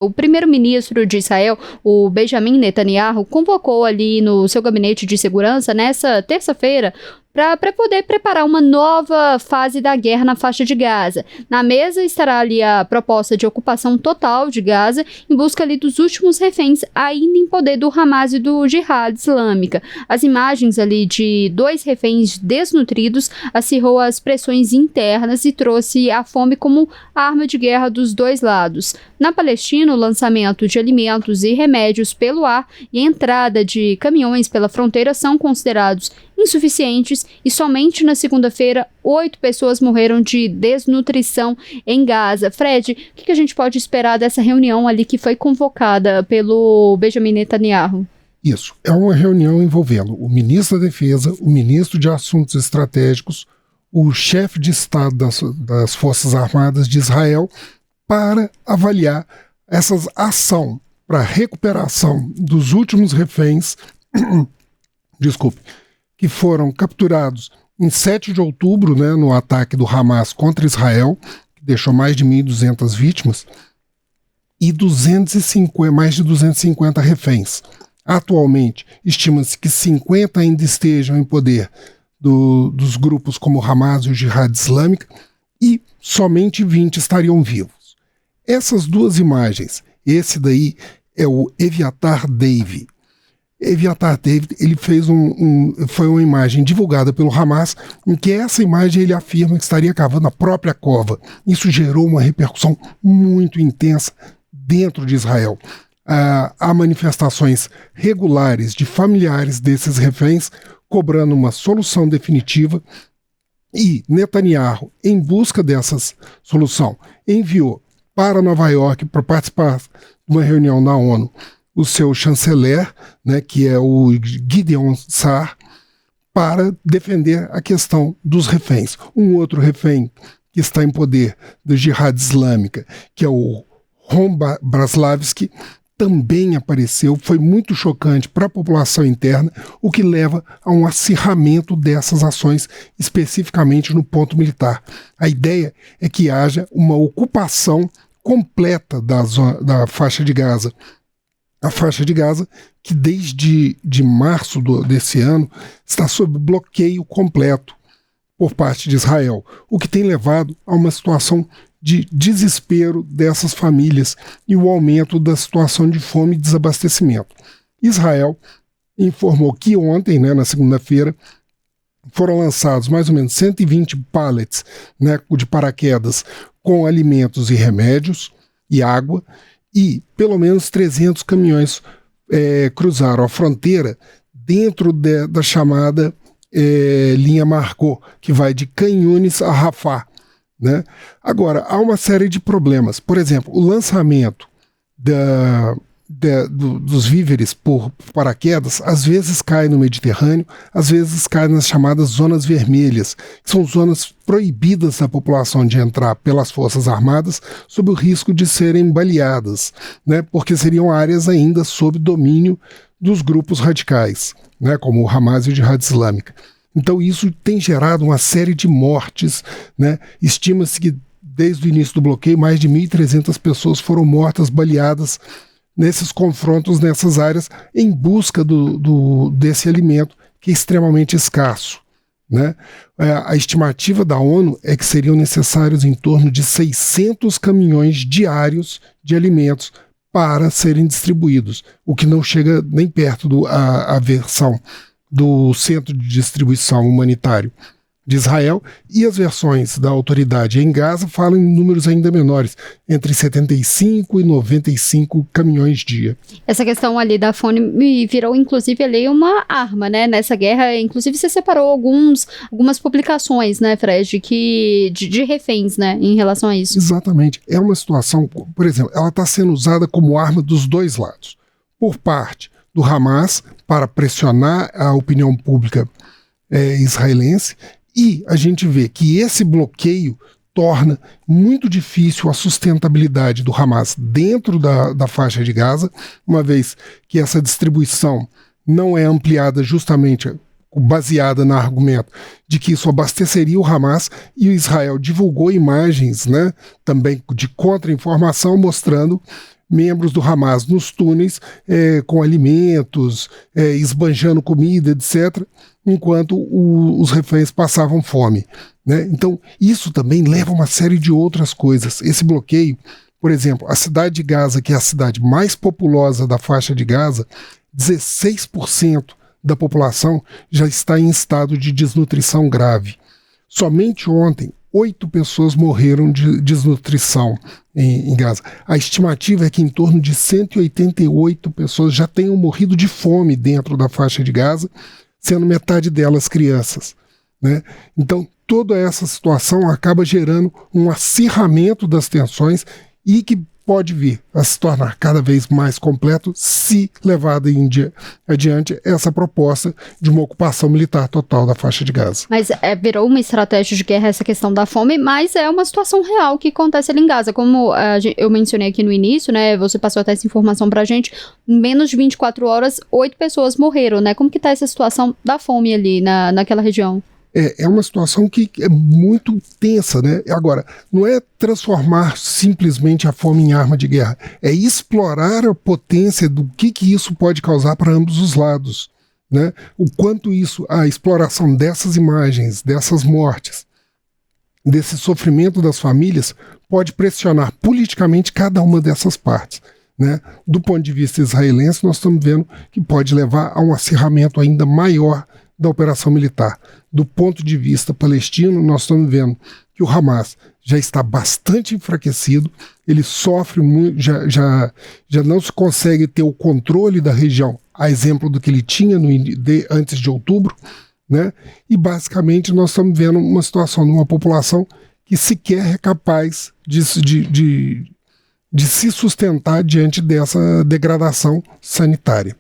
O primeiro-ministro de Israel, o Benjamin Netanyahu, convocou ali no seu gabinete de segurança nessa terça-feira para poder preparar uma nova fase da guerra na faixa de Gaza. Na mesa estará ali a proposta de ocupação total de Gaza em busca ali dos últimos reféns ainda em poder do Hamas e do Jihad Islâmica. As imagens ali de 2 reféns desnutridos acirrou as pressões internas e trouxe a fome como arma de guerra dos dois lados. Na Palestina, o lançamento de alimentos e remédios pelo ar e a entrada de caminhões pela fronteira são considerados insuficientes e somente na segunda-feira 8 pessoas morreram de desnutrição em Gaza. Fred, o que a gente pode esperar dessa reunião ali que foi convocada pelo Benjamin Netanyahu? Isso, é uma reunião envolvendo o ministro da Defesa, o ministro de Assuntos Estratégicos, o chefe de Estado das Forças Armadas de Israel, para avaliar essa ação para recuperação dos últimos reféns, que foram capturados em 7 de outubro, né, no ataque do Hamas contra Israel, que deixou mais de 1.200 vítimas, e mais de 250 reféns. Atualmente, estima-se que 50 ainda estejam em poder dos grupos como o Hamas e o Jihad Islâmica, e somente 20 estariam vivos. Essas 2 imagens, esse daí é o Eviatar David. Eviatar David, ele fez foi uma imagem divulgada pelo Hamas, em que essa imagem ele afirma que estaria cavando a própria cova. Isso gerou uma repercussão muito intensa dentro de Israel. Há manifestações regulares de familiares desses reféns cobrando uma solução definitiva, e Netanyahu, em busca dessa solução, enviou para Nova York para participar de uma reunião na ONU o seu chanceler, né, que é o Gideon Sa'ar, para defender a questão dos reféns. Um outro refém que está em poder da Jihad Islâmica, que é o Ron Braslavski, também apareceu. Foi muito chocante para a população interna, o que leva a um acirramento dessas ações, especificamente no ponto militar. A ideia é que haja uma ocupação completa da faixa de Gaza. A faixa de Gaza, que desde março desse ano está sob bloqueio completo por parte de Israel, o que tem levado a uma situação de desespero dessas famílias e o aumento da situação de fome e desabastecimento. Israel informou que ontem, né, na segunda-feira, foram lançados mais ou menos 120 pallets, né, de paraquedas com alimentos e remédios e água, e pelo menos 300 caminhões cruzaram a fronteira dentro da chamada linha Margot, que vai de Khan Yunis a Rafah, né? Agora, há uma série de problemas. Por exemplo, o lançamento dos víveres por paraquedas às vezes cai no Mediterrâneo, às vezes cai nas chamadas zonas vermelhas, que são zonas proibidas da população de entrar pelas Forças Armadas sob o risco de serem baleadas, né, porque seriam áreas ainda sob domínio dos grupos radicais, né, como o Hamas e o Jihad Islâmica. Então isso tem gerado uma série de mortes, né? Estima-se que desde o início do bloqueio mais de 1.300 pessoas foram mortas, baleadas nesses confrontos nessas áreas em busca desse alimento que é extremamente escasso, né? A estimativa da ONU é que seriam necessários em torno de 600 caminhões diários de alimentos para serem distribuídos, o que não chega nem perto da versão do Centro de Distribuição Humanitário de Israel, e as versões da autoridade em Gaza falam em números ainda menores, entre 75 e 95 caminhões dia. Essa questão ali da fome virou inclusive ali uma arma, né, nessa guerra. Inclusive você separou algumas publicações, né, Fred, de reféns, né, em relação a isso. Exatamente. É uma situação, por exemplo, ela está sendo usada como arma dos dois lados. Por parte do Hamas, para pressionar a opinião pública israelense, e a gente vê que esse bloqueio torna muito difícil a sustentabilidade do Hamas dentro da faixa de Gaza, uma vez que essa distribuição não é ampliada justamente baseada no argumento de que isso abasteceria o Hamas, e o Israel divulgou imagens, né, também de contra-informação mostrando membros do Hamas nos túneis com alimentos, esbanjando comida, etc., enquanto os reféns passavam fome, né? Então, isso também leva a uma série de outras coisas. Esse bloqueio, por exemplo, a cidade de Gaza, que é a cidade mais populosa da faixa de Gaza, 16% da população já está em estado de desnutrição grave. Somente ontem, 8 pessoas morreram de desnutrição em Gaza. A estimativa é que em torno de 188 pessoas já tenham morrido de fome dentro da faixa de Gaza, sendo metade delas crianças, né? Então, toda essa situação acaba gerando um acirramento das tensões e que pode vir a se tornar cada vez mais completo se levada adiante essa proposta de uma ocupação militar total da faixa de Gaza. Mas virou uma estratégia de guerra essa questão da fome, mas é uma situação real que acontece ali em Gaza. Como eu mencionei aqui no início, né, você passou até essa informação pra gente, em menos de 24 horas, 8 pessoas morreram, né? Como que tá essa situação da fome ali naquela região? É uma situação que é muito tensa, né? Agora, não é transformar simplesmente a fome em arma de guerra, é explorar a potência do que isso pode causar para ambos os lados, né? O quanto a exploração dessas imagens, dessas mortes, desse sofrimento das famílias, pode pressionar politicamente cada uma dessas partes, né? Do ponto de vista israelense, nós estamos vendo que pode levar a um acirramento ainda maior da operação militar. Do ponto de vista palestino, nós estamos vendo que o Hamas já está bastante enfraquecido, ele sofre muito, já não se consegue ter o controle da região, a exemplo do que ele tinha antes de outubro, né? E basicamente nós estamos vendo uma situação de uma população que sequer é capaz de se sustentar diante dessa degradação sanitária.